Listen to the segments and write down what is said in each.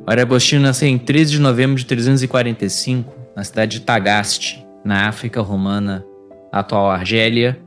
Agostinho nasceu em 13 de novembro de 345, na cidade de Tagaste, na África Romana, atual Argélia,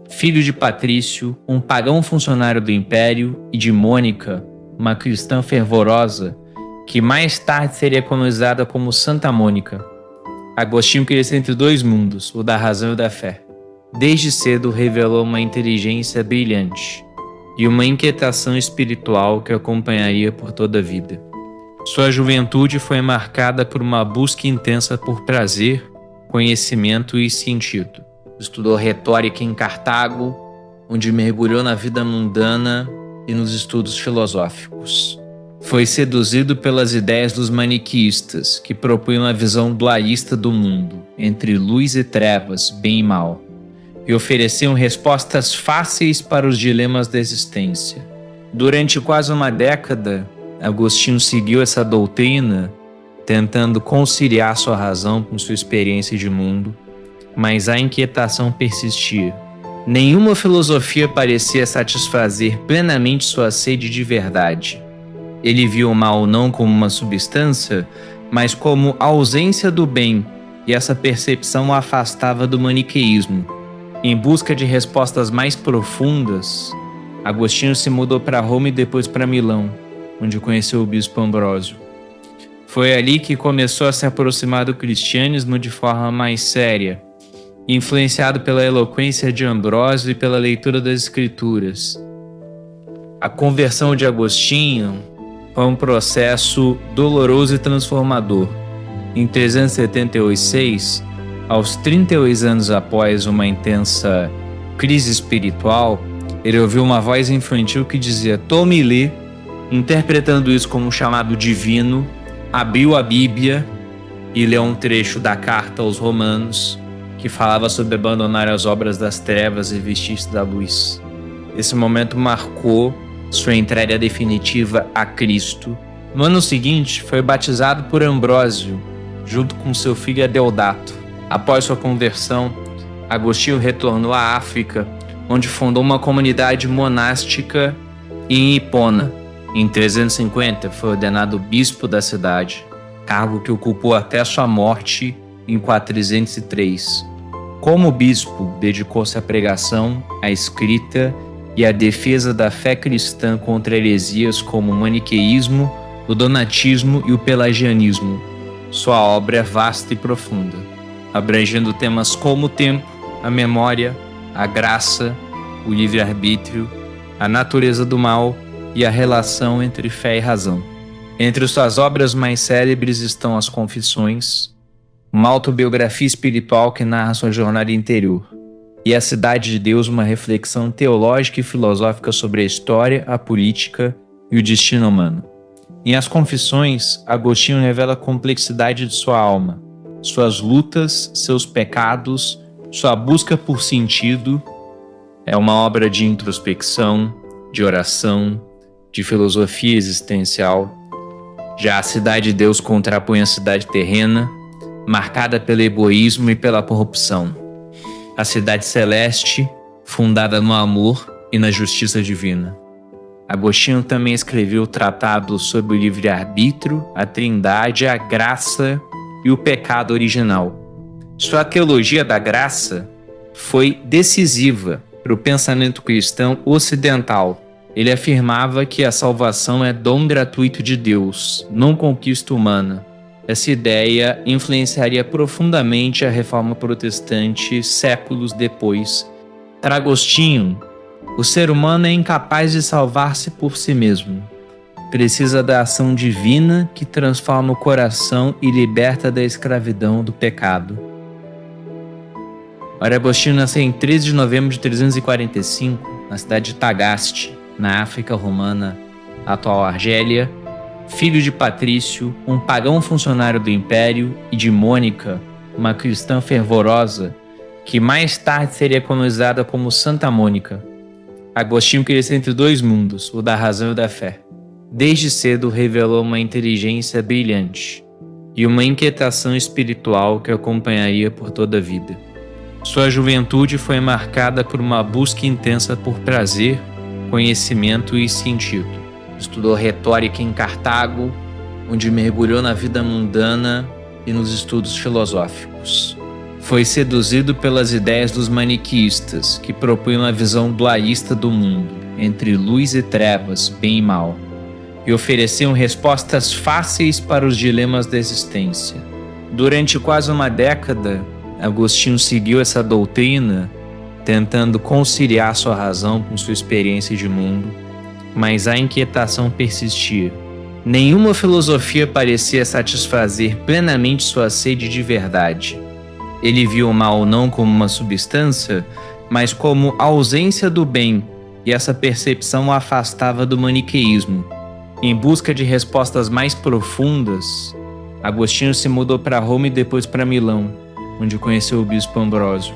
filho de Patrício, um pagão funcionário do Império, e de Mônica, uma cristã fervorosa, que mais tarde seria canonizada como Santa Mônica. Agostinho cresceu entre dois mundos, o da razão e o da fé. Desde cedo revelou uma inteligência brilhante e uma inquietação espiritual que o acompanharia por toda a vida. Sua juventude foi marcada por uma busca intensa por prazer, conhecimento e sentido. Estudou retórica em Cartago, onde mergulhou na vida mundana e nos estudos filosóficos. Foi seduzido pelas ideias dos maniqueístas, que propunham a visão dualista do mundo, entre luz e trevas, bem e mal, e ofereciam respostas fáceis para os dilemas da existência. Durante quase uma década, Agostinho seguiu essa doutrina, tentando conciliar sua razão com sua experiência de mundo, mas a inquietação persistia. Nenhuma filosofia parecia satisfazer plenamente sua sede de verdade. Ele viu o mal não como uma substância, mas como a ausência do bem, e essa percepção o afastava do maniqueísmo. Em busca de respostas mais profundas, Agostinho se mudou para Roma e depois para Milão, onde conheceu o bispo Ambrósio. Foi ali que começou a se aproximar do cristianismo de forma mais séria, influenciado pela eloquência de Ambrósio e pela leitura das Escrituras. A conversão de Agostinho foi um processo doloroso e transformador. Em 376, aos 32 anos após uma intensa crise espiritual, ele ouviu uma voz infantil que dizia: "Tome e lê", interpretando isso como um chamado divino, abriu a Bíblia e leu um trecho da carta aos Romanos, que falava sobre abandonar as obras das trevas e vestir-se da luz. Esse momento marcou sua entrega definitiva a Cristo. No ano seguinte, foi batizado por Ambrósio, junto com seu filho Adeodato. Após sua conversão, Agostinho retornou à África, onde fundou uma comunidade monástica em Hipona. Em 350, foi ordenado bispo da cidade, cargo que ocupou até sua morte em 403. Como bispo, dedicou-se à pregação, à escrita e à defesa da fé cristã contra heresias como o maniqueísmo, o donatismo e o pelagianismo. Sua obra é vasta e profunda, abrangendo temas como o tempo, a memória, a graça, o livre-arbítrio, a natureza do mal e a relação entre fé e razão. Entre suas obras mais célebres estão as Confissões, uma autobiografia espiritual que narra sua jornada interior, e A Cidade de Deus, uma reflexão teológica e filosófica sobre a história, a política e o destino humano. Em As Confissões, Agostinho revela a complexidade de sua alma, suas lutas, seus pecados, sua busca por sentido. É uma obra de introspecção, de oração, de filosofia existencial. Já A Cidade de Deus contrapõe a cidade terrena, marcada pelo egoísmo e pela corrupção. A cidade celeste, fundada no amor e na justiça divina. Agostinho também escreveu tratados sobre o livre-arbítrio, a trindade, a graça e o pecado original. Sua teologia da graça foi decisiva para o pensamento cristão ocidental. Ele afirmava que a salvação é dom gratuito de Deus, não conquista humana. Essa ideia influenciaria profundamente a Reforma Protestante séculos depois. Para Agostinho, o ser humano é incapaz de salvar-se por si mesmo. Precisa da ação divina que transforma o coração e liberta da escravidão do pecado. Agostinho nasceu em 13 de novembro de 345, na cidade de Tagaste, na África Romana, atual Argélia, filho de Patrício, um pagão funcionário do Império, e de Mônica, uma cristã fervorosa, que mais tarde seria canonizada como Santa Mônica. Agostinho cresceu entre dois mundos, o da razão e o da fé. Desde cedo revelou uma inteligência brilhante e uma inquietação espiritual que o acompanharia por toda a vida. Sua juventude foi marcada por uma busca intensa por prazer, conhecimento e sentido. Estudou retórica em Cartago, onde mergulhou na vida mundana e nos estudos filosóficos. Foi seduzido pelas ideias dos maniqueístas, que propunham a visão dualista do mundo, entre luz e trevas, bem e mal, e ofereciam respostas fáceis para os dilemas da existência. Durante quase uma década, Agostinho seguiu essa doutrina, tentando conciliar sua razão com sua experiência de mundo, mas a inquietação persistia. Nenhuma filosofia parecia satisfazer plenamente sua sede de verdade. Ele viu o mal não como uma substância, mas como ausência do bem, e essa percepção o afastava do maniqueísmo. Em busca de respostas mais profundas, Agostinho se mudou para Roma e depois para Milão, onde conheceu o bispo Ambrósio.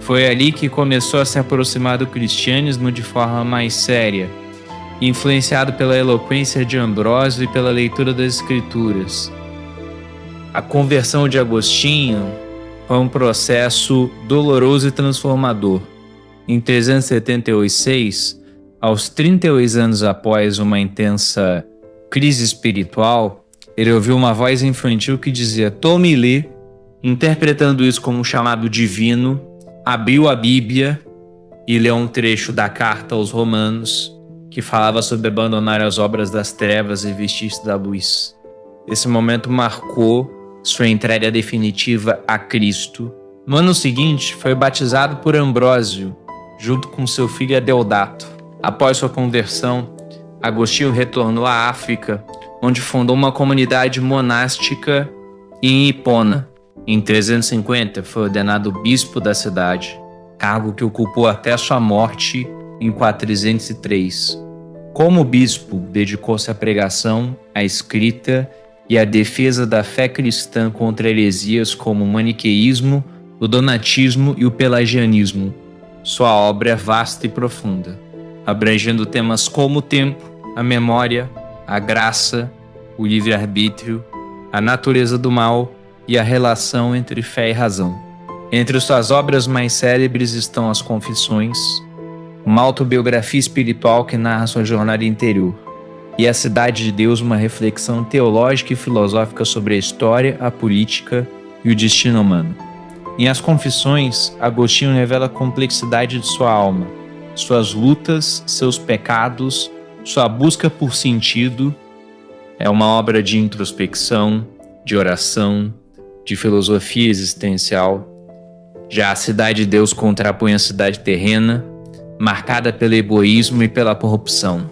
Foi ali que começou a se aproximar do cristianismo de forma mais séria, influenciado pela eloquência de Ambrósio e pela leitura das Escrituras. A conversão de Agostinho foi um processo doloroso e transformador. Em 376, aos 38 anos após uma intensa crise espiritual, ele ouviu uma voz infantil que dizia "Tome e lê", interpretando isso como um chamado divino, abriu a Bíblia e leu um trecho da carta aos Romanos, que falava sobre abandonar as obras das trevas e vestir-se da luz. Esse momento marcou sua entrega definitiva a Cristo. No ano seguinte, foi batizado por Ambrósio, junto com seu filho Adeodato. Após sua conversão, Agostinho retornou à África, onde fundou uma comunidade monástica em Hipona. Em 350, foi ordenado bispo da cidade, cargo que ocupou até sua morte em 403. Como bispo, dedicou-se à pregação, à escrita e à defesa da fé cristã contra heresias como o maniqueísmo, o donatismo e o pelagianismo. Sua obra é vasta e profunda, abrangendo temas como o tempo, a memória, a graça, o livre-arbítrio, a natureza do mal e a relação entre fé e razão. Entre suas obras mais célebres estão as Confissões, uma autobiografia espiritual que narra sua jornada interior, e A Cidade de Deus, uma reflexão teológica e filosófica sobre a história, a política e o destino humano. Em As Confissões, Agostinho revela a complexidade de sua alma, suas lutas, seus pecados, sua busca por sentido. É uma obra de introspecção, de oração, de filosofia existencial. Já A Cidade de Deus contrapõe a cidade terrena, marcada pelo egoísmo e pela corrupção.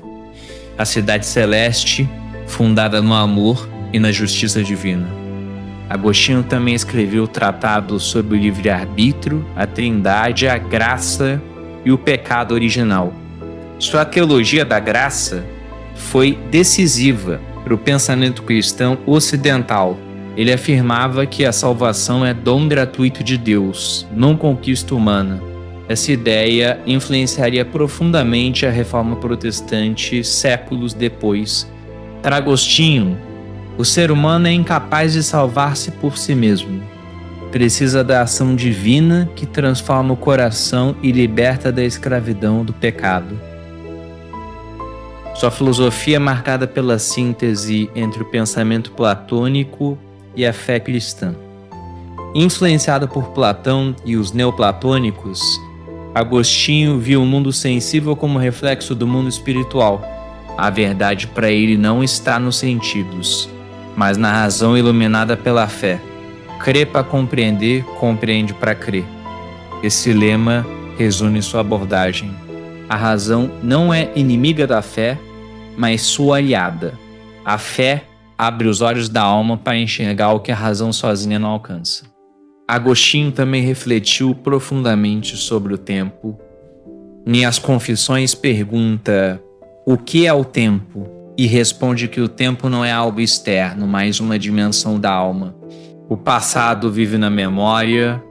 A cidade celeste, fundada no amor e na justiça divina. Agostinho também escreveu tratados sobre o livre-arbítrio, a trindade, a graça e o pecado original. Sua teologia da graça foi decisiva para o pensamento cristão ocidental. Ele afirmava que a salvação é dom gratuito de Deus, não conquista humana. Essa ideia influenciaria profundamente a Reforma Protestante séculos depois. Para Agostinho, o ser humano é incapaz de salvar-se por si mesmo. Precisa da ação divina que transforma o coração e liberta da escravidão do pecado. Sua filosofia é marcada pela síntese entre o pensamento platônico e a fé cristã. Influenciado por Platão e os neoplatônicos, Agostinho viu o mundo sensível como reflexo do mundo espiritual. A verdade para ele não está nos sentidos, mas na razão iluminada pela fé. Crê para compreender, compreende para crer. Esse lema resume sua abordagem. A razão não é inimiga da fé, mas sua aliada. A fé abre os olhos da alma para enxergar o que a razão sozinha não alcança. Agostinho também refletiu profundamente sobre o tempo. Em As Confissões pergunta o que é o tempo e responde que o tempo não é algo externo, mas uma dimensão da alma. O passado vive na memória,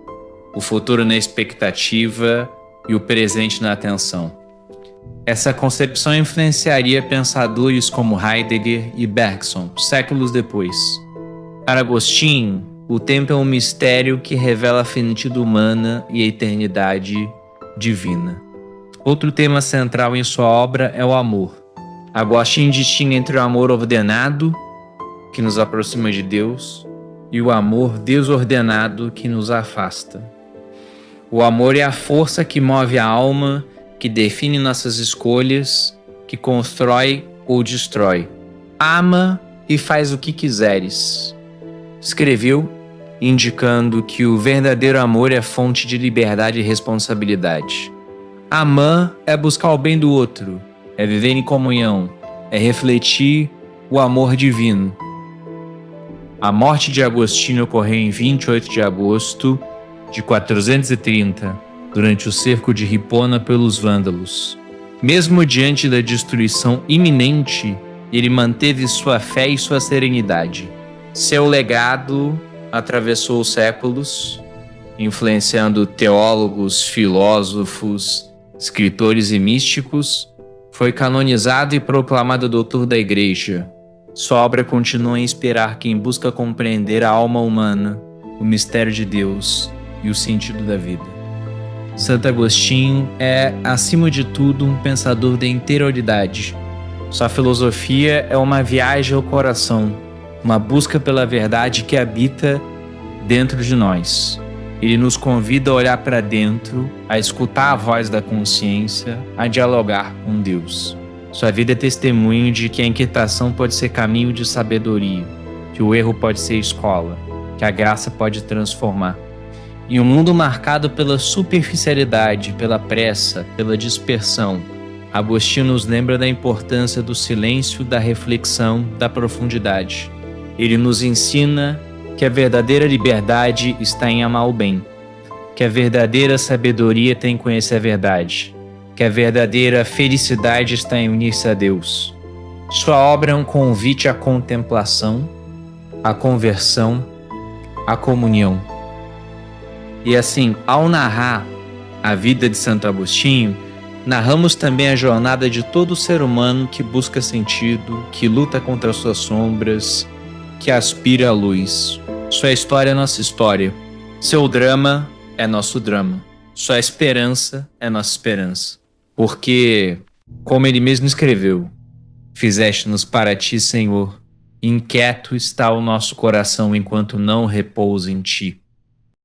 o futuro na expectativa e o presente na atenção. Essa concepção influenciaria pensadores como Heidegger e Bergson, séculos depois. Para Agostinho, o tempo é um mistério que revela a finitude humana e a eternidade divina. Outro tema central em sua obra é o amor. Agostinho distingue entre o amor ordenado que nos aproxima de Deus e o amor desordenado que nos afasta. O amor é a força que move a alma, que define nossas escolhas, que constrói ou destrói. Ama e faz o que quiseres. Escreveu, indicando que o verdadeiro amor é fonte de liberdade e responsabilidade. Amar é buscar o bem do outro, é viver em comunhão, é refletir o amor divino. A morte de Agostinho ocorreu em 28 de agosto de 430, durante o cerco de Hipona pelos vândalos. Mesmo diante da destruição iminente, ele manteve sua fé e sua serenidade. Seu legado atravessou os séculos, influenciando teólogos, filósofos, escritores e místicos. Foi canonizado e proclamado doutor da Igreja. Sua obra continua a inspirar quem busca compreender a alma humana, o mistério de Deus e o sentido da vida. Santo Agostinho é, acima de tudo, um pensador da interioridade. Sua filosofia é uma viagem ao coração, uma busca pela verdade que habita dentro de nós. Ele nos convida a olhar para dentro, a escutar a voz da consciência, a dialogar com Deus. Sua vida é testemunho de que a inquietação pode ser caminho de sabedoria, que o erro pode ser escola, que a graça pode transformar. Em um mundo marcado pela superficialidade, pela pressa, pela dispersão, Agostinho nos lembra da importância do silêncio, da reflexão, da profundidade. Ele nos ensina que a verdadeira liberdade está em amar o bem, que a verdadeira sabedoria tem em conhecer a verdade, que a verdadeira felicidade está em unir-se a Deus. Sua obra é um convite à contemplação, à conversão, à comunhão. E assim, ao narrar a vida de Santo Agostinho, narramos também a jornada de todo ser humano que busca sentido, que luta contra suas sombras, que aspira à luz. Sua história é nossa história. Seu drama é nosso drama. Sua esperança é nossa esperança. Porque, como ele mesmo escreveu, fizeste-nos para ti, Senhor, inquieto está o nosso coração enquanto não repousa em ti.